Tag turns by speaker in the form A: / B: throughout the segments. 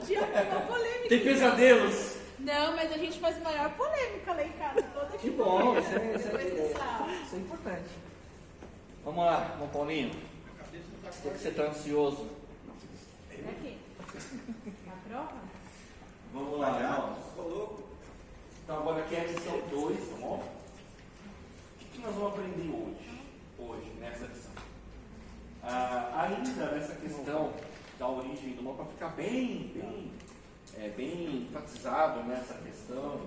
A: dia uma polêmica.
B: Tem pesadelos?
A: Não, mas a gente faz maior polêmica lá em casa. Toda
B: Que bom,
A: dia.
B: isso é importante. Vamos lá, irmão Paulinho. Sei que você está ansioso.
A: Será que? A prova?
B: Vamos lá, irmãos. Então agora aqui é a lição 2, tá bom? O que nós vamos aprender hoje nessa lição? Ainda nessa questão da origem do mal, para ficar bem enfatizado nessa questão,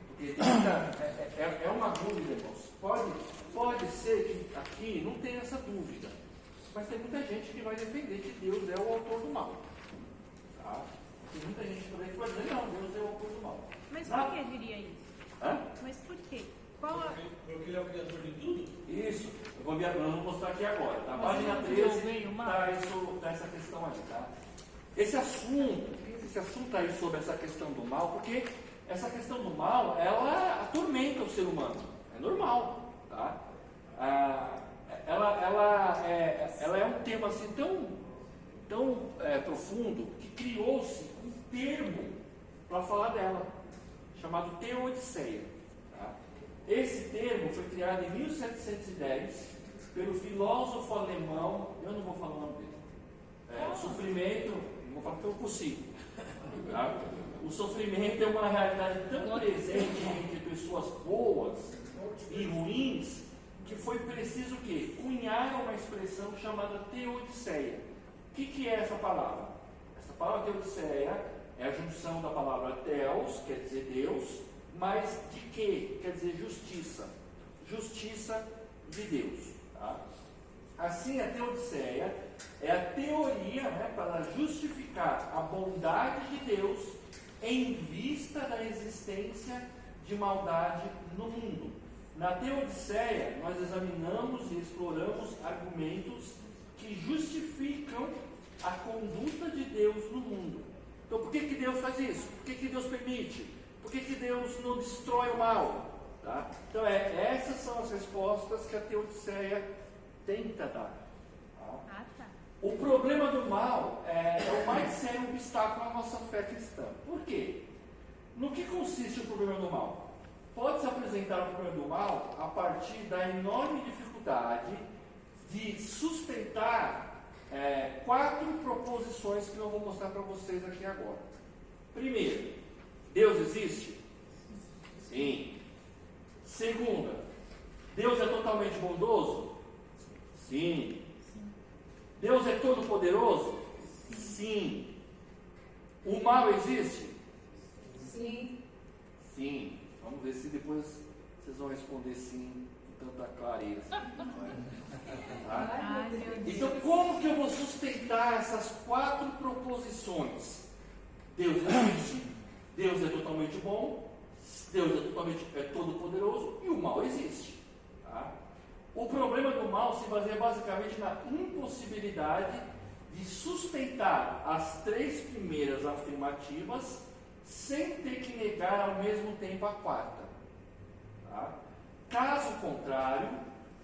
B: porque tem muita, é uma dúvida, irmãos. Pode ser que aqui não tenha essa dúvida, mas tem muita gente que vai defender que Deus é o autor do mal. Tá? Tem muita gente por aí que vai dizer, não, Deus é o autor do mal.
A: Mas por que diria isso?
B: Hã?
A: Mas por quê? Qual a...
C: Porque ele é o criador de tudo?
B: Isso, eu vou mostrar aqui agora. Na página 13 está essa questão aí, tá? Esse assunto aí sobre essa questão do mal, porque essa questão do mal, ela atormenta o ser humano. É normal, tá? Ela é um tema assim tão profundo que criou-se um termo para falar dela, chamado Teodiceia. Tá? Esse termo foi criado em 1710 pelo filósofo alemão, eu não vou falar o nome dele, sofrimento, não vou falar porque eu consigo. Tá? O sofrimento é uma realidade tão presente entre pessoas boas e ruins que foi preciso que cunhar uma expressão chamada Teodiceia. O que é essa palavra? Essa palavra Teodiceia é a junção da palavra Theos, quer dizer Deus, mas de que? Quer dizer justiça. Justiça de Deus. Tá? Assim, a Teodiceia é a teoria, para justificar a bondade de Deus em vista da existência de maldade no mundo. Na Teodiceia, nós examinamos e exploramos argumentos que justificam a conduta de Deus no mundo. Então, por que Deus faz isso? Por que Deus permite? Por que Deus não destrói o mal? Tá? Então, essas são as respostas que a Teodiceia tenta dar. Tá?
A: Tá.
B: O problema do mal é o mais sério obstáculo à nossa fé cristã. Por quê? No que consiste o problema do mal? Pode-se apresentar o problema do mal a partir da enorme dificuldade de sustentar 4 proposições que eu vou mostrar para vocês aqui agora. Primeiro, Deus existe? Sim. Segunda, Deus é totalmente bondoso? Sim. Deus é todo poderoso? Sim. O mal existe?
A: Sim.
B: Sim. Vamos ver se depois vocês vão responder sim com tanta clareza. Tá? Então, como que eu vou sustentar essas 4 proposições? Deus existe, Deus é totalmente bom, Deus é todo poderoso e o mal existe. Tá? O problema do mal se baseia basicamente na impossibilidade de sustentar as 3 primeiras afirmativas sem ter que negar ao mesmo tempo a 4ª. Tá? Caso contrário,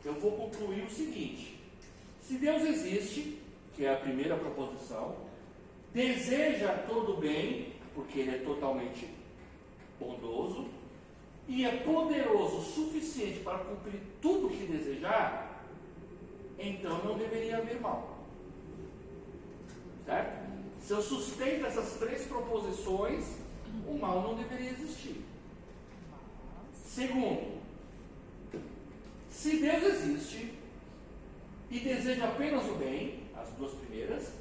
B: eu vou concluir o seguinte: se Deus existe, que é a primeira proposição, deseja todo o bem, porque Ele é totalmente bondoso, e é poderoso o suficiente para cumprir tudo o que desejar, então não deveria haver mal. Certo? Se eu sustento essas 3 proposições, o mal não deveria existir. Segundo, se Deus existe e deseja apenas o bem, as 2 primeiras,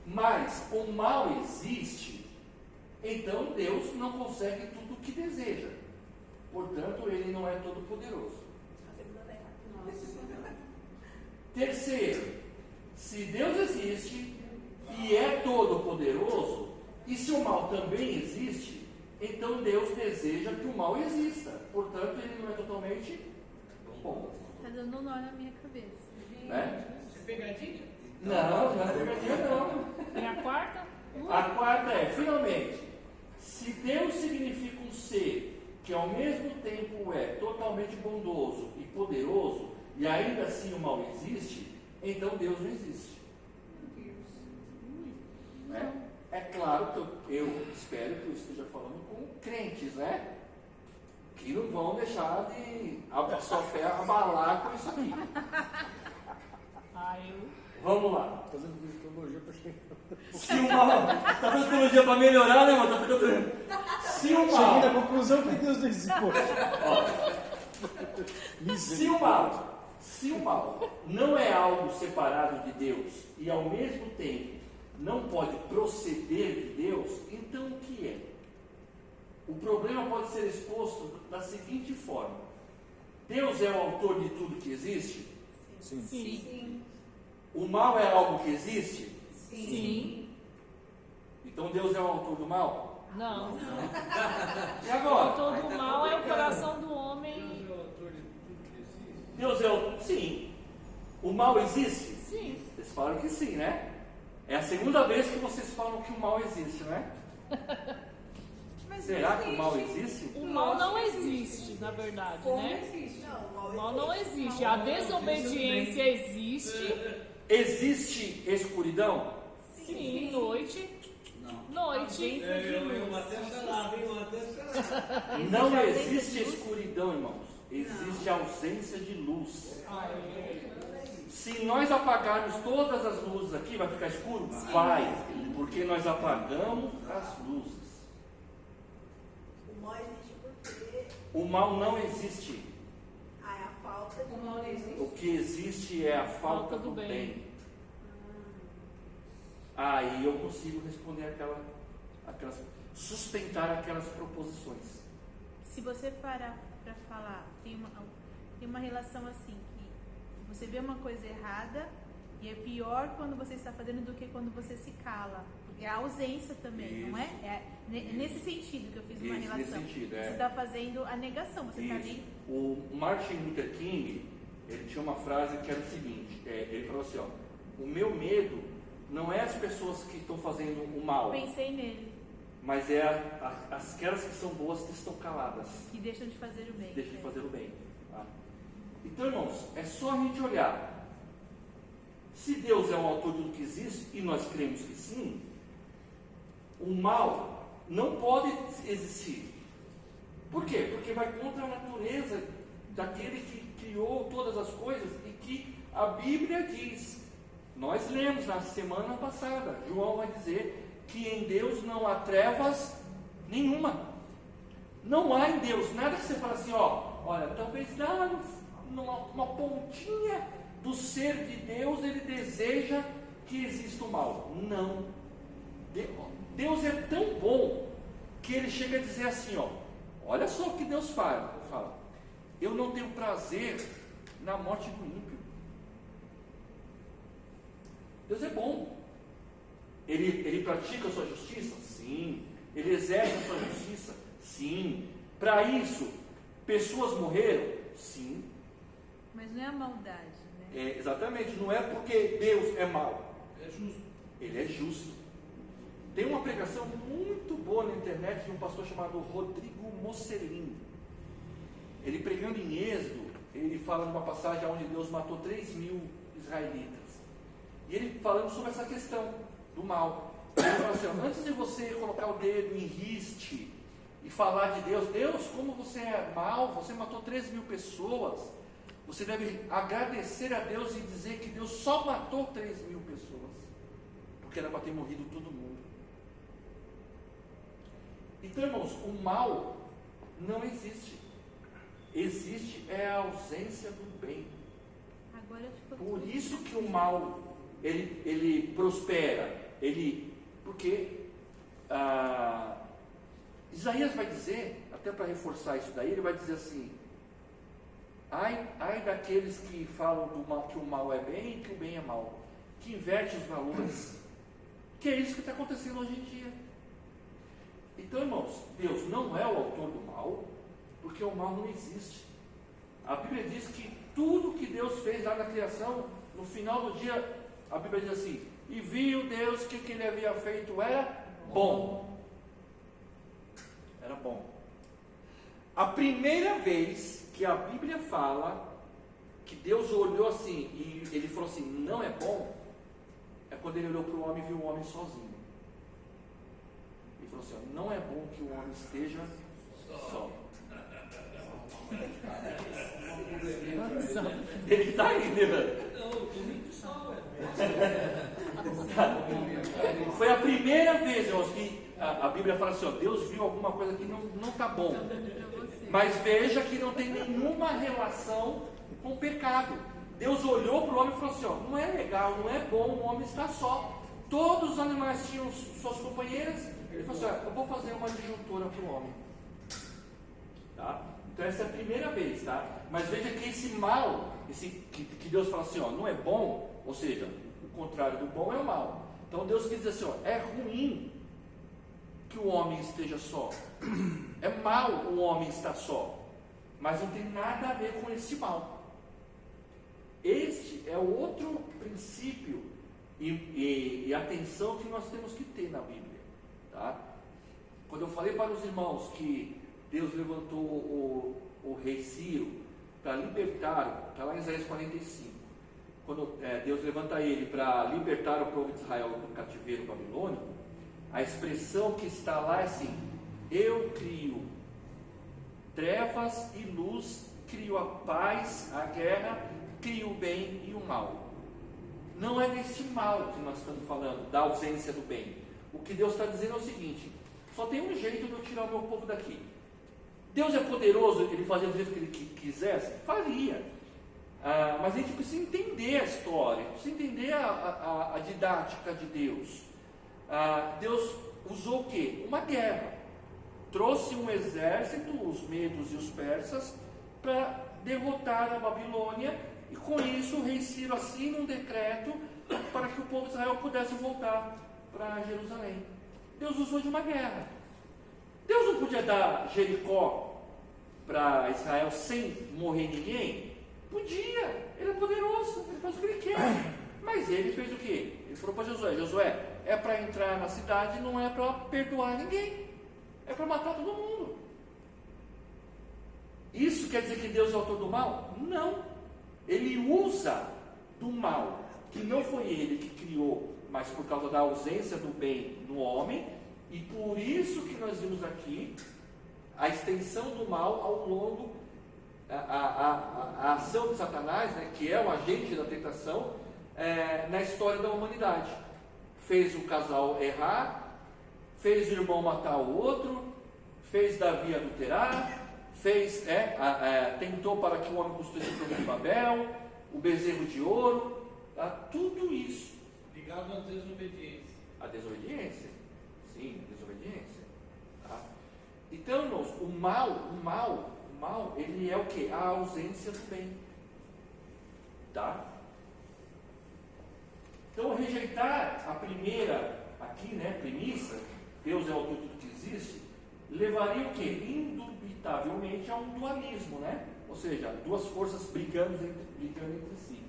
B: mas o mal existe, então Deus não consegue tudo o que deseja. Portanto, Ele não é todo poderoso. Terceiro, se Deus existe e é todo poderoso, e se o mal também existe, então Deus deseja que o mal exista. Portanto, Ele não é totalmente bom.
A: Tá dando nó na minha cabeça.
B: Né?
C: É pegadinha?
B: Não, não é pegadinha não.
A: E a 4ª?
B: A 4ª é, finalmente, se Deus significa um ser que ao mesmo tempo é totalmente bondoso e poderoso, e ainda assim o mal existe, então Deus não existe. É claro que eu espero que eu esteja falando com crentes, né? Que não vão deixar de a sua fé abalar com isso aqui. Vamos lá.
D: Fazendo teologia para chegar.
B: Se o mal. Tá fazendo teologia para melhorar, né, irmão? Tá ficando. Se o mal.
D: Cheguei na conclusão que Deus não existe.
B: Se o mal não é algo separado de Deus e ao mesmo tempo não pode proceder de Deus, então o que é? O problema pode ser exposto da seguinte forma: Deus é o autor de tudo que existe?
D: Sim.
A: Sim.
B: O mal é algo que existe?
A: Sim.
B: Então Deus é o autor do mal?
E: Não.
B: E agora?
E: Todo mal é o coração do homem.
C: Deus é o autor de tudo que existe.
B: Deus é o. Sim. O mal existe?
E: Sim.
B: Vocês falam que sim, né? É a segunda vez que vocês falam que o mal existe, né?
A: Mas
B: Será
A: não
B: que o mal
A: existe.
B: existe?
E: O mal não existe, na verdade, né?
A: Não,
E: O mal não existe. A desobediência existe.
B: Existe escuridão?
E: Sim, noite. Noite.
C: Eu até chorava, hein? Eu até chorava.
B: Não existe escuridão, irmãos. Existe ausência de luz. Se nós apagarmos todas as luzes aqui, vai ficar escuro? Vai, porque nós apagamos as luzes.
F: O mal existe porque
B: O mal não existe.
F: é a falta de
A: O mal não existe.
B: O que existe é a falta do bem. Aí eu consigo responder aquelas, sustentar aquelas proposições.
A: Se você parar para falar, tem uma relação assim, que você vê uma coisa errada e é pior quando você está fazendo do que quando você se cala. Porque é a ausência também, não é? É nesse sentido que eu fiz uma
B: Isso,
A: relação.
B: nesse sentido,
A: Você está fazendo a negação, você está
B: Isso.
A: ali.
B: O Martin Luther King, ele tinha uma frase que era o seguinte, ele falou assim, ó: o meu medo não é as pessoas que estão fazendo o mal,
A: Pensei nele,
B: mas é aquelas que são boas que estão caladas,
A: que deixam de fazer o bem.
B: deixam de fazer o bem. Tá? Então, irmãos, é só a gente olhar. Se Deus é o autor de tudo que existe, e nós cremos que sim, o mal não pode existir. Por quê? Porque vai contra a natureza daquele que criou todas as coisas e que a Bíblia diz. Nós lemos na semana passada, João vai dizer que em Deus não há trevas nenhuma. Não há em Deus nada que você fala assim, olha, talvez lá numa pontinha do ser de Deus ele deseja que exista o mal. Não. Deus é tão bom que ele chega a dizer assim, olha só o que Deus fala. Eu não tenho prazer na morte do ímpio. Deus é bom. Ele pratica a sua justiça? Sim. Ele exerce a sua justiça? Sim. Para isso, pessoas morreram? Sim.
A: Mas não é a maldade, né?
B: Exatamente. Não é porque Deus é mau.
C: É justo.
B: Ele é justo. Tem uma pregação muito boa na internet de um pastor chamado Rodrigo Mocelin. Ele pregando em Êxodo, ele fala numa passagem onde Deus matou 3.000 israelitas. E ele falando sobre essa questão do mal. Ele fala assim, antes de você colocar o dedo em riste e falar de Deus, como você é mau, você matou 3.000 pessoas, você deve agradecer a Deus e dizer que Deus só matou 3.000 pessoas, porque era para ter morrido todo mundo. Então, irmãos, o mal não existe. Existe é a ausência do bem.
A: Agora ficou
B: Por
A: tudo.
B: isso que o mal ele prospera, porque Isaías vai dizer, até para reforçar isso daí, ele vai dizer assim: ai daqueles que falam do mal, que o mal é bem e que o bem é mal, que inverte os valores, que é isso que está acontecendo hoje em dia. Então, irmãos, Deus não é o autor do mal, porque o mal não existe. A Bíblia diz que tudo que Deus fez lá na criação, no final do dia, a Bíblia diz assim: e viu Deus que o que ele havia feito era bom. Era bom. A primeira vez que a Bíblia fala que Deus olhou assim e ele falou assim, não é bom, é quando ele olhou para o homem e viu o homem sozinho. Ele falou assim, ó, não é bom que o homem esteja só. Ele está aí, né?
C: Não, eu tô muito só, velho.
B: Foi a primeira vez, irmãos, que a Bíblia fala assim, ó, Deus viu alguma coisa que não está bom. Mas veja que não tem nenhuma relação com o pecado. Deus olhou para o homem e falou assim, ó, não é legal, não é bom o homem estar só. Todos os animais tinham suas companheiras. Ele falou assim, ó, eu vou fazer uma disjuntora para o homem. Tá? Então essa é a primeira vez, tá? Mas veja que esse mal, que Deus fala assim, ó, não é bom, ou seja, o contrário do bom é o mal. Então Deus quer dizer assim, ó, é ruim que o homem esteja só. É mal o homem estar só. Mas não tem nada a ver com esse mal. Este é o outro princípio e atenção que nós temos que ter na Bíblia. Tá? Quando eu falei para os irmãos que Deus levantou o rei Ciro para libertar, está lá em Isaías 45, quando Deus levanta ele para libertar o povo de Israel do cativeiro babilônico, a expressão que está lá é assim, eu crio trevas e luz, crio a paz, a guerra, crio o bem e o mal. Não é desse mal que nós estamos falando, da ausência do bem. O que Deus está dizendo é o seguinte, só tem um jeito de eu tirar o meu povo daqui. Deus é poderoso, ele fazia do jeito que ele quisesse? Faria. Mas a gente precisa entender a história, precisa entender a didática de Deus. Deus usou o quê? Uma guerra. Trouxe um exército, os medos e os persas, para derrotar a Babilônia, e com isso o rei Ciro assina um decreto para que o povo de Israel pudesse voltar para Jerusalém. Deus usou de uma guerra. Deus não podia dar Jericó para Israel sem morrer ninguém? Podia, ele é poderoso, ele faz o que ele quer. Mas ele fez o quê? Ele falou para Josué, Josué, é para entrar na cidade, não é para perdoar ninguém, é para matar todo mundo. Isso quer dizer que Deus é o autor do mal? Não, ele usa do mal, que não foi ele que criou, mas por causa da ausência do bem no homem, e por isso que nós vimos aqui a extensão do mal ao longo, a ação de Satanás, né, que é o agente da tentação, na história da humanidade. Fez o casal errar, fez o irmão matar o outro, fez Davi adulterar, tentou para que o homem construísse o Torre de Babel, o bezerro de ouro, tá? Tudo isso.
C: Ligado à desobediência.
B: A desobediência. Sim, a desobediência. Tá? Então, irmãos, o mal, ele é o que? A ausência do bem. Tá? Então, rejeitar a primeira, aqui, né, premissa, Deus é o autor de tudo que existe, levaria o que? Indubitavelmente a um dualismo, né? Ou seja, duas forças brigando entre si.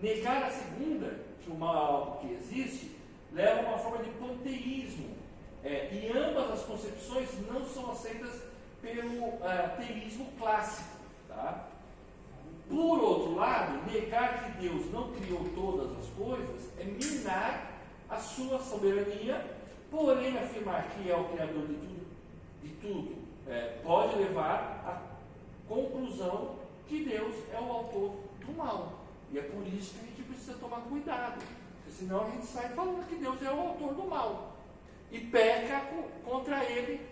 B: Negar a segunda, que o mal é algo que existe, leva a uma forma de panteísmo. E ambas as concepções não são aceitas pelo teísmo clássico. Tá? Por outro lado, negar que Deus não criou todas as coisas é minar a sua soberania, porém afirmar que é o Criador de tudo pode levar à conclusão que Deus é o autor do mal. E é por isso que a gente precisa tomar cuidado, porque senão a gente sai falando que Deus é o autor do mal e peca contra ele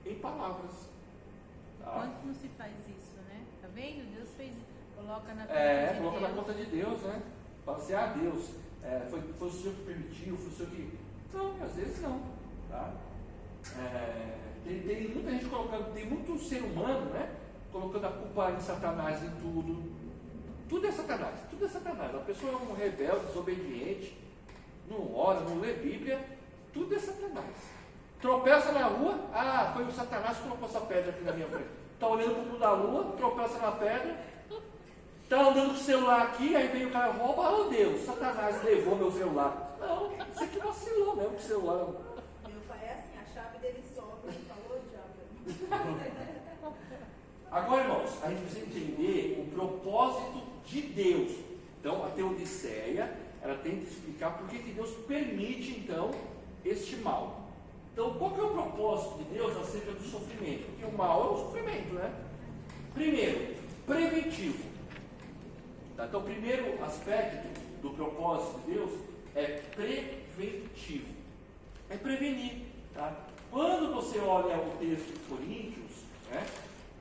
B: em palavras. Tá?
A: Quanto não se faz isso, né? Tá vendo? Deus fez, coloca na conta de
B: coloca
A: Deus.
B: na conta de Deus, né? Fala assim, Deus, foi o Senhor que permitiu, foi o Senhor que... Não, às vezes não. Tá? Tem muita gente colocando, tem muito ser humano, né? Colocando a culpa em Satanás em tudo. Tudo é Satanás, tudo é Satanás. A pessoa é um rebelde, desobediente, não ora, não lê Bíblia, tudo é Satanás. Tropeça na rua, foi o Satanás que colocou essa pedra aqui na minha frente. Está olhando para o mundo da lua, tropeça na pedra, está andando com o celular aqui, aí vem o cara e rouba, Deus, Satanás levou meu celular. Não, isso aqui vacilou mesmo com o celular.
F: Meu pai é assim, a chave dele sobra, ele falou, diabo.
B: Agora, irmãos, a gente precisa entender o propósito de Deus. Então, a Teodiceia, ela tenta explicar por que Deus permite, então, este mal. Então, qual que é o propósito de Deus acerca do sofrimento? Porque o mal é o sofrimento, né? Primeiro, preventivo. Tá? Então, o primeiro aspecto do propósito de Deus é preventivo. É prevenir. Tá? Quando você olha o texto de Coríntios, né,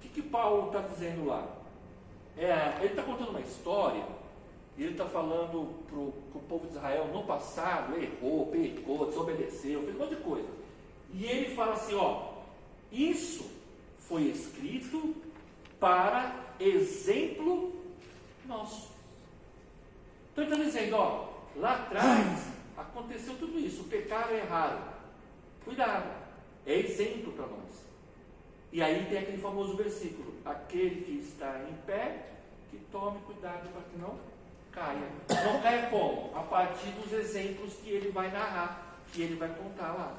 B: o que Paulo está dizendo lá? Ele está contando uma história, e ele está falando para o povo de Israel no passado, errou, pecou, desobedeceu, fez um monte de coisa. E ele fala assim, ó, isso foi escrito para exemplo nosso. Então ele está dizendo, ó, lá atrás aconteceu tudo isso, pecaram e erraram. Cuidado, é exemplo para nós. E aí tem aquele famoso versículo, aquele que está em pé, que tome cuidado para que não caia. Não caia como? A partir dos exemplos que ele vai narrar, que ele vai contar lá.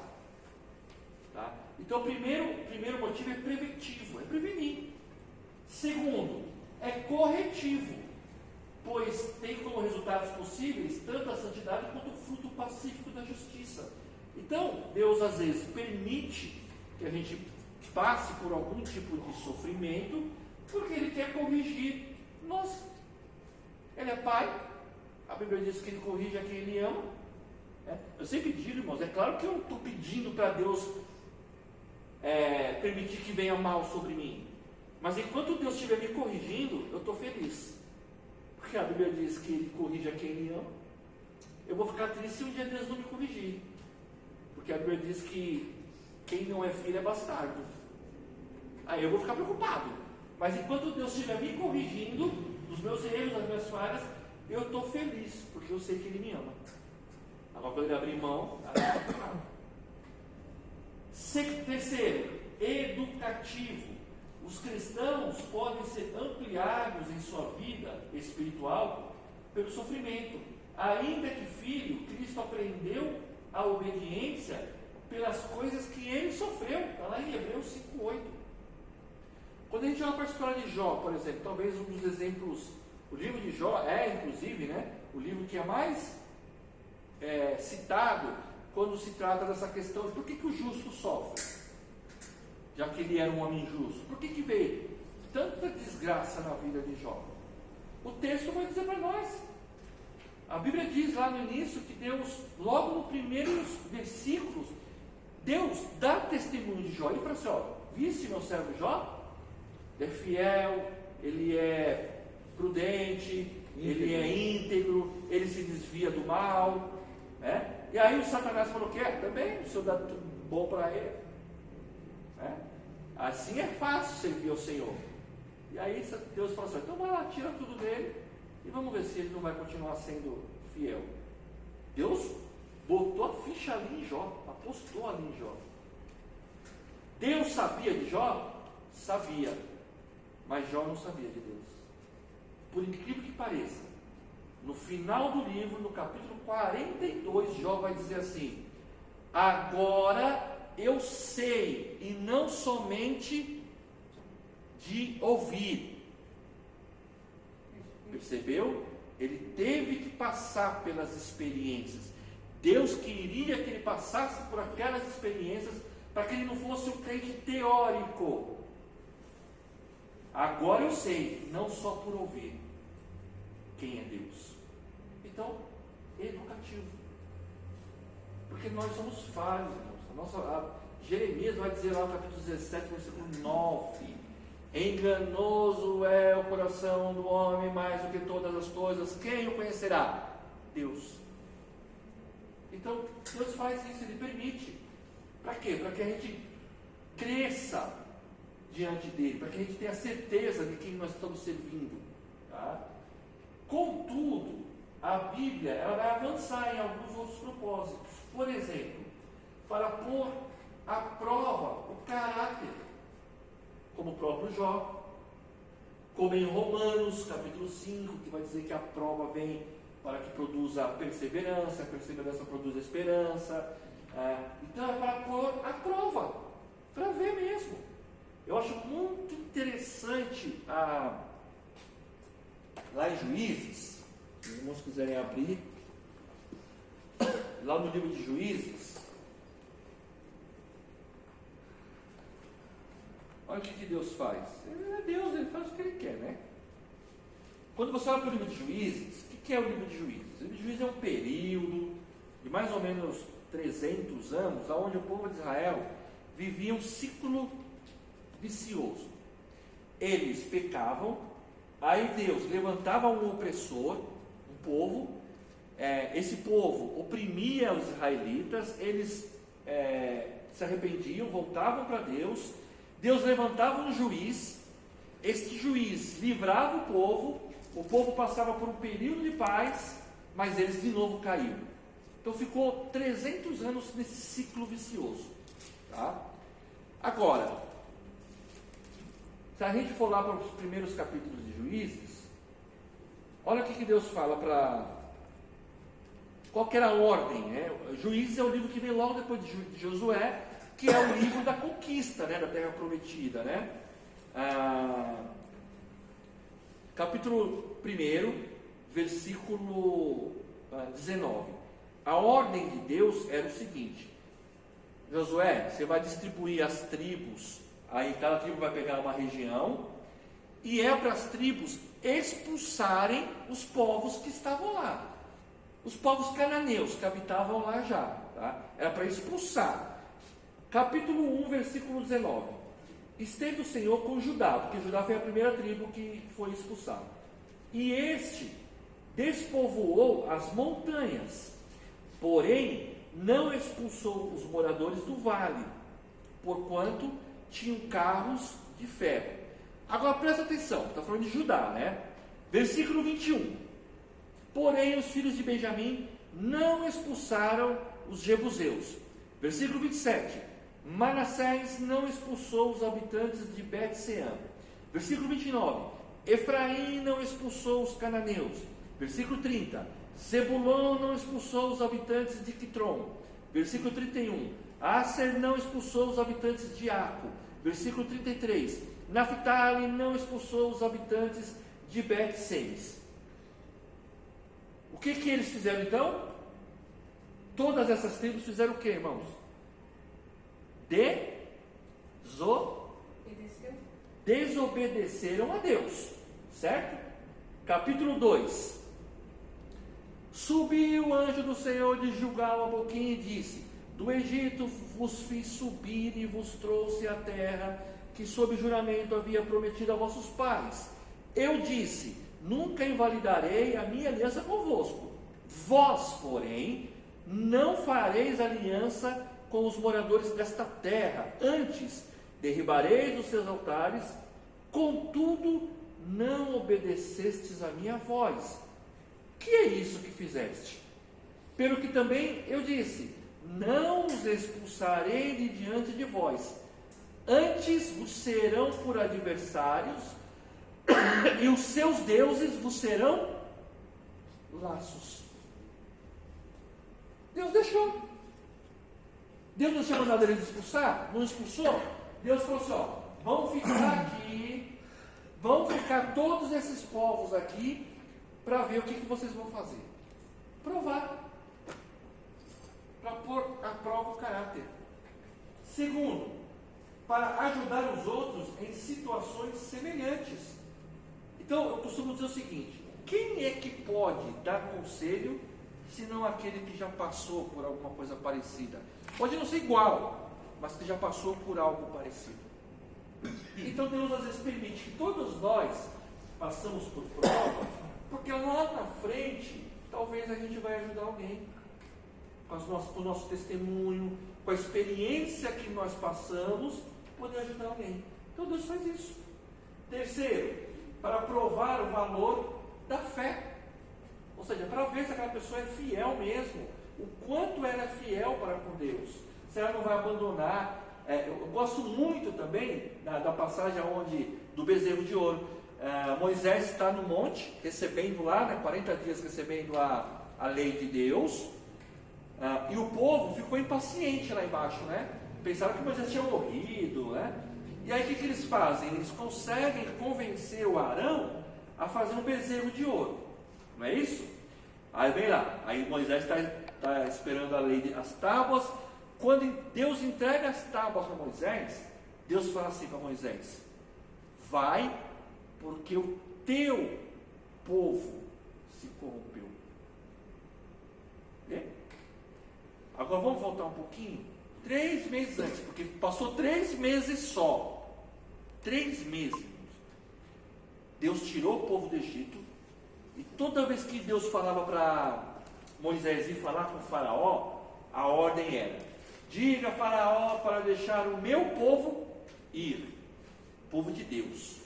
B: Tá? Então o primeiro motivo é preventivo, é prevenir. Segundo, é corretivo, pois tem como resultados possíveis tanto a santidade quanto o fruto pacífico da justiça. Então, Deus às vezes permite que a gente passe por algum tipo de sofrimento, porque Ele quer corrigir nós. Ele é Pai, a Bíblia diz que Ele corrige a quem Ele ama. Eu sempre digo, irmãos, é claro que eu não estou pedindo para Deus permitir que venha mal sobre mim, mas enquanto Deus estiver me corrigindo, eu estou feliz, porque a Bíblia diz que Ele corrige a quem Ele ama. Eu vou ficar triste se um dia Deus não me corrigir, porque a Bíblia diz que quem não é filho é bastardo. Aí eu vou ficar preocupado, mas enquanto Deus estiver me corrigindo dos meus erros, das minhas falhas, eu estou feliz, porque eu sei que Ele me ama. Agora quando Ele abrir mão, terceiro, educativo. Os cristãos podem ser ampliados em sua vida espiritual pelo sofrimento. Ainda que filho, Cristo aprendeu a obediência pelas coisas que Ele sofreu. Está lá em Hebreus 5:8. Quando a gente olha para a história de Jó, por exemplo, talvez um dos exemplos, o livro de Jó inclusive, né, o livro que é mais citado quando se trata dessa questão de por que o justo sofre, já que ele era um homem justo. Por que veio tanta desgraça na vida de Jó? O texto vai dizer para nós. A Bíblia diz lá no início que Deus, logo nos primeiros versículos, Deus dá testemunho de Jó. Ele fala assim, ó, viste meu servo Jó? Ele é fiel, ele é prudente, ele é íntegro, ele se desvia do mal, né? E aí o Satanás falou que também, o Senhor dá tudo bom para ele, né? Assim é fácil servir ao Senhor. E aí Deus falou assim, então vai lá, tira tudo dele e vamos ver se ele não vai continuar sendo fiel. Deus botou a ficha ali em Jó, apostou ali em Jó. Deus sabia de Jó? Sabia, mas Jó não sabia de Deus. Por incrível que pareça, no final do livro, no capítulo 42, Jó vai dizer assim, agora eu sei, e não somente de ouvir. Percebeu? Ele teve que passar pelas experiências. Deus queria que ele passasse por aquelas experiências para que ele não fosse um crente teórico. Agora eu sei, não só por ouvir, quem é Deus. Então, educativo. Porque nós somos falhos, Jeremias vai dizer lá no capítulo 17, versículo 9: enganoso é o coração do homem mais do que todas as coisas, quem o conhecerá? Deus. Então, Deus faz isso, Ele permite. Para quê? Para que a gente cresça diante dEle, para que a gente tenha certeza de quem nós estamos servindo. Tá? Contudo, a Bíblia ela vai avançar em alguns outros propósitos. Por exemplo, para pôr à prova o caráter, como o próprio Jó, como em Romanos capítulo 5, que vai dizer que a prova vem para que produza perseverança, a perseverança produz esperança. Então é para pôr à prova, para ver mesmo. Eu acho muito interessante lá em Juízes, se os irmãos quiserem abrir, lá no livro de Juízes, olha o que Deus faz. Ele é Deus, ele faz o que ele quer, né? Quando você olha para o livro de Juízes, o que é o livro de Juízes? O livro de Juízes é um período de mais ou menos 300 anos, onde o povo de Israel vivia um ciclo vicioso. Eles pecavam, aí Deus levantava um opressor, um povo, esse povo oprimia os israelitas, eles se arrependiam, voltavam para Deus, Deus levantava um juiz, este juiz livrava o povo passava por um período de paz, mas eles de novo caíram. Então ficou 300 anos nesse ciclo vicioso. Tá? Agora, se a gente for lá para os primeiros capítulos de Juízes, olha o que Deus fala para... Qual que era a ordem? Né? Juízes é o livro que vem logo depois de Josué, que é o livro da conquista, né, da terra prometida. Né? Capítulo 1, versículo 19. A ordem de Deus era o seguinte: Josué, você vai distribuir as tribos, aí cada tribo vai pegar uma região, e é para as tribos expulsarem os povos que estavam lá, os povos cananeus que habitavam lá já, tá? Era para expulsar. Capítulo 1, versículo 19. Esteve o Senhor com Judá, porque Judá foi a primeira tribo que foi expulsada, e este despovoou as montanhas, porém não expulsou os moradores do vale, porquanto tinham carros de ferro. Agora presta atenção, está falando de Judá, né? Versículo 21. Porém os filhos de Benjamim não expulsaram os jebuseus. Versículo 27. Manassés não expulsou os habitantes de Bet-Sean. Versículo 29. Efraim não expulsou os cananeus. Versículo 30. Zebulon não expulsou os habitantes de Quitron. Versículo 31. Aser não expulsou os habitantes de Aco. Versículo 33. Naphtali não expulsou os habitantes de Bet-Semes. O que eles fizeram então? Todas essas tribos fizeram o que, irmãos? Desobedeceram a Deus, certo? Capítulo 2. Subiu o anjo do Senhor de Gilgal a Boquim e disse: do Egito vos fiz subir e vos trouxe a terra que sob juramento havia prometido a vossos pais. Eu disse: nunca invalidarei a minha aliança convosco. Vós, porém, não fareis aliança com os moradores desta terra, antes derribareis os seus altares, contudo não obedecestes a minha voz. Que é isso que fizeste? Pelo que também eu disse: não os expulsarei de diante de vós, antes vos serão por adversários, e os seus deuses vos serão laços. Deus deixou. Deus não tinha mandado eles expulsar? Não expulsou? Deus falou assim: ó, vão ficar aqui, vão ficar todos esses povos aqui, para ver o que vocês vão fazer. Provar. Para pôr à prova o caráter. Segundo, para ajudar os outros em situações semelhantes. Então, eu costumo dizer o seguinte: quem é que pode dar conselho, senão aquele que já passou por alguma coisa parecida? Pode não ser igual, mas que já passou por algo parecido. Então Deus às vezes permite que todos nós passamos por prova, porque lá na frente, talvez a gente vai ajudar alguém, com o nosso testemunho, com a experiência que nós passamos, poder ajudar alguém. Então Deus faz isso. Terceiro, para provar o valor da fé. Ou seja, para ver se aquela pessoa é fiel mesmo, o quanto ela é fiel para com Deus, se ela não vai abandonar. Eu gosto muito também da passagem do bezerro de ouro. Moisés está no monte, recebendo lá, 40 dias recebendo a lei de Deus, e o povo ficou impaciente lá embaixo, né? Pensaram que Moisés tinha morrido, né? E aí o que eles fazem? Eles conseguem convencer o Arão a fazer um bezerro de ouro, não é isso? Aí vem lá, aí Moisés está esperando a lei, as tábuas. Quando Deus entrega as tábuas para Moisés, Deus fala assim para Moisés: vai, porque o teu povo se corrompeu. Vê? Agora vamos voltar um pouquinho. 3 meses antes, porque passou 3 meses só. 3 meses. Deus tirou o povo do Egito. E toda vez que Deus falava para Moisés ir falar com o faraó, a ordem era: diga a faraó para deixar o meu povo ir. Povo de Deus.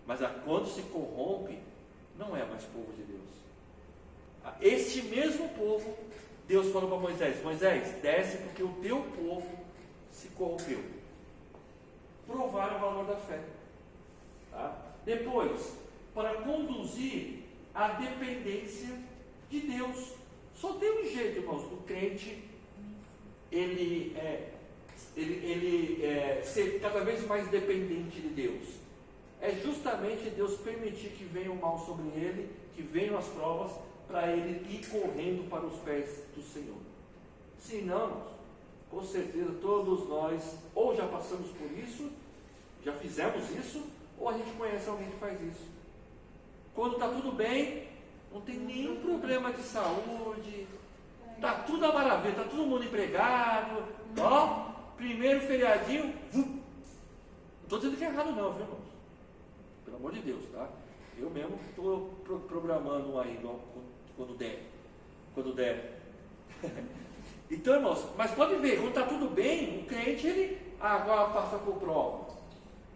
B: Mas quando se corrompe, não é mais povo de Deus. Este mesmo povo, Deus falou para Moisés: Moisés, desce porque o teu povo se corrompeu. Provar o valor da fé. Tá? Depois, para conduzir a dependência de Deus. Só tem um jeito, irmãos, do crente ele ser cada vez mais dependente de Deus. É justamente Deus permitir que venha o mal sobre ele, que venham as provas, para ele ir correndo para os pés do Senhor. Senão, com certeza todos nós ou já passamos por isso, já fizemos isso, ou a gente conhece alguém que faz isso. Quando está tudo bem, não tem nenhum problema de saúde, está tudo a maravilha, está todo mundo empregado, ó, primeiro feriadinho, não estou dizendo que é errado não, viu, irmãos? Pelo amor de Deus, tá? Eu mesmo estou programando um aí, quando der. Então, irmãos, mas pode ver, quando está tudo bem, o crente, ele agora passa por prova.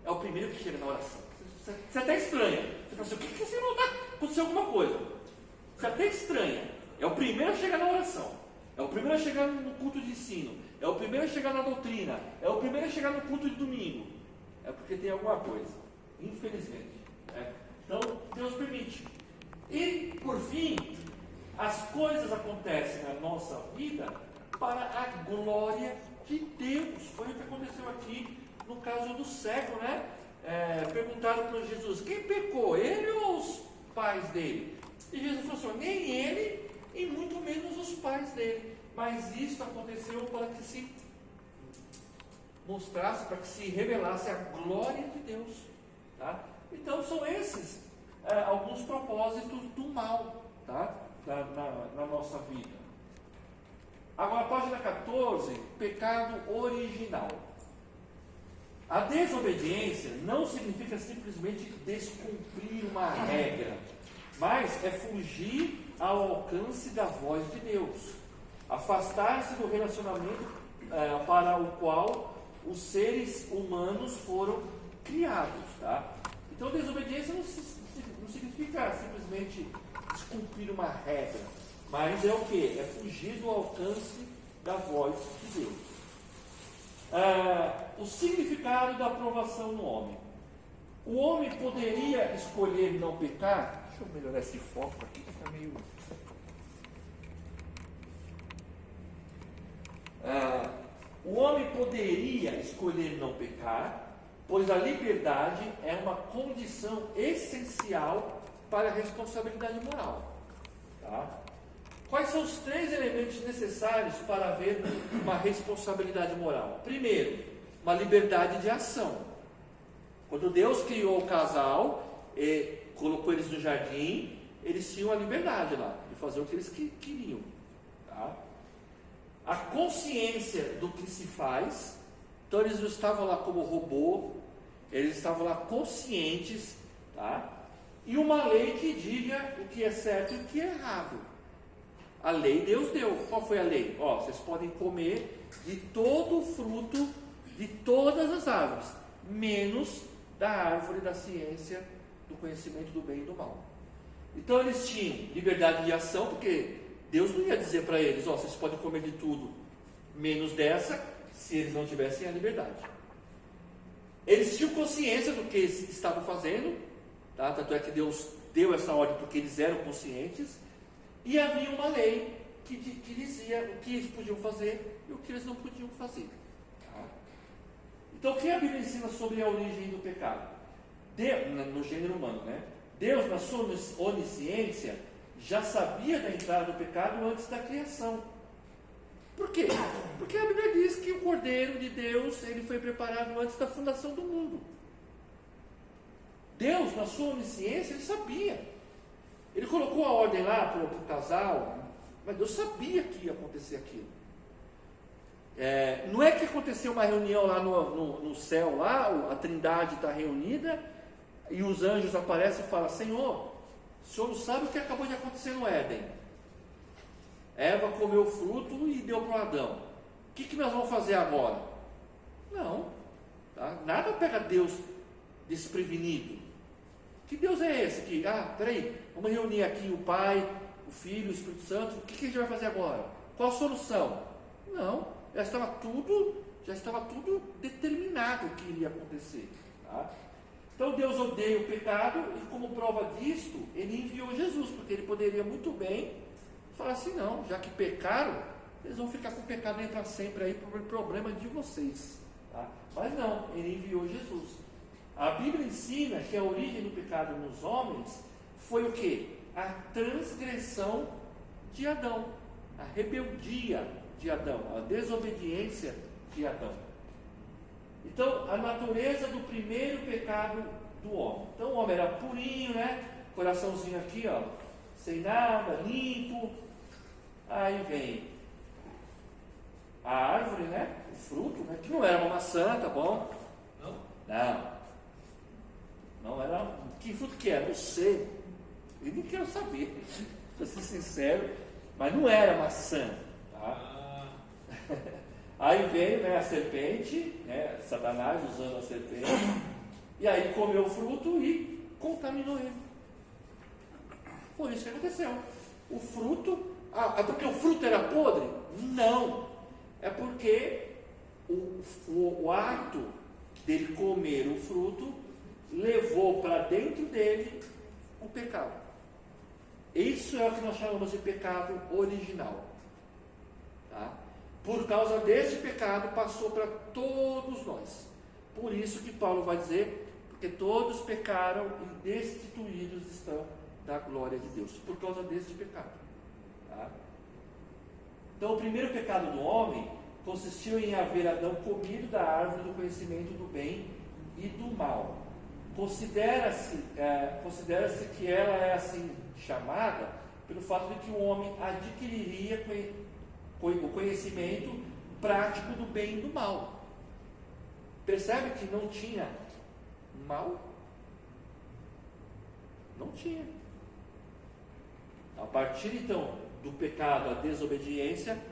B: É o primeiro que chega na oração. Você até estranha. Você fala assim: o que você não está? Aconteceu alguma coisa. Você até estranha. É o primeiro a chegar na oração. É o primeiro a chegar no culto de ensino. É o primeiro a chegar na doutrina. É o primeiro a chegar no culto de domingo. É porque tem alguma coisa. Infelizmente. Então, Deus permite. E, por fim, as coisas acontecem na nossa vida para a glória de Deus. Foi o que aconteceu aqui no caso do cego, né? Perguntaram para Jesus: quem pecou, ele ou os pais dele? E Jesus falou assim: nem ele e muito menos os pais dele. Mas isso aconteceu para que se mostrasse, para que se revelasse a glória de Deus. Tá? Então são esses alguns propósitos do mal, tá? na nossa vida. Agora, página 14, pecado original. A desobediência não significa simplesmente descumprir uma regra, mas é fugir ao alcance da voz de Deus, afastar-se do relacionamento para o qual os seres humanos foram criados. Tá? Então, desobediência não significa simplesmente descumprir uma regra, mas é o que? É fugir do alcance da voz de Deus. O significado da aprovação no homem. O homem poderia escolher não pecar? Deixa eu melhorar esse foco aqui, que está meio... O homem poderia escolher não pecar, pois a liberdade é uma condição essencial para a responsabilidade moral. Tá? Quais são os 3 elementos necessários para haver uma responsabilidade moral? Primeiro, uma liberdade de ação. Quando Deus criou o casal e colocou eles no jardim, eles tinham a liberdade lá de fazer o que eles queriam. Tá? A consciência do que se faz. Então eles não estavam lá como robô, eles estavam lá conscientes. Tá? E uma lei que diga o que é certo e o que é errado. A lei Deus deu. Qual foi a lei? Vocês podem comer de todo o fruto de todas as árvores, menos da árvore da ciência do conhecimento do bem e do mal. Então eles tinham liberdade de ação, porque Deus não ia dizer para eles: vocês podem comer de tudo, menos dessa, se eles não tivessem a liberdade. Eles tinham consciência do que eles estavam fazendo, tá? Tanto é que Deus deu essa ordem porque eles eram conscientes. E havia uma lei que dizia o que eles podiam fazer e o que eles não podiam fazer. Tá? Então, o que a Bíblia ensina sobre a origem do pecado? No gênero humano, né? Deus, na sua onisciência, já sabia da entrada do pecado antes da criação. Por quê? Porque a Bíblia diz que Cordeiro de Deus, ele foi preparado antes da fundação do mundo. Deus, na sua onisciência, ele sabia. Ele colocou a ordem lá para o casal, mas Deus sabia que ia acontecer aquilo. Não é que aconteceu uma reunião lá no céu, lá, a Trindade está reunida, e os anjos aparecem e falam: Senhor, o Senhor não sabe o que acabou de acontecer no Éden. Eva comeu o fruto e deu para o Adão. O que nós vamos fazer agora? Não, tá? Nada pega Deus desprevenido. Que Deus é esse que, peraí, vamos reunir aqui o Pai, o Filho, o Espírito Santo, o que a gente vai fazer agora? Qual a solução? Não, já estava tudo determinado o que iria acontecer, tá? Então Deus odeia o pecado, e como prova disto, ele enviou Jesus, porque ele poderia muito bem falar assim: não, já que pecaram, eles vão ficar com o pecado aí para sempre, aí por problema de vocês, tá? Mas não, ele enviou Jesus. A Bíblia ensina que a origem do pecado nos homens foi o quê? A transgressão de Adão, a rebeldia de Adão, a desobediência de Adão. Então, a natureza do primeiro pecado do homem. Então, o homem era purinho, né? Coraçãozinho aqui, ó, sem nada, limpo. Aí vem a árvore, né? O fruto, né? Que não era uma maçã, tá bom? Não era. Que fruto que era? Não sei. Eu nem quero saber, para ser sincero. Mas não era maçã, tá? Aí veio, né, a serpente, né, Satanás usando a serpente, e aí comeu o fruto e contaminou ele. Foi isso que aconteceu. O fruto, é porque o fruto era podre? Não, é porque o ato dele comer o fruto levou para dentro dele o pecado. Isso é o que nós chamamos de pecado original, tá? Por causa deste pecado passou para todos nós. Por isso que Paulo vai dizer: porque todos pecaram e destituídos estão da glória de Deus, por causa deste pecado, tá? Então o primeiro pecado do homem consistiu em haver Adão comido da árvore do conhecimento do bem e do mal. Considera-se que ela é assim chamada pelo fato de que o homem adquiriria o conhecimento prático do bem e do mal. Percebe que não tinha mal? Não tinha. A partir então do pecado, a desobediência,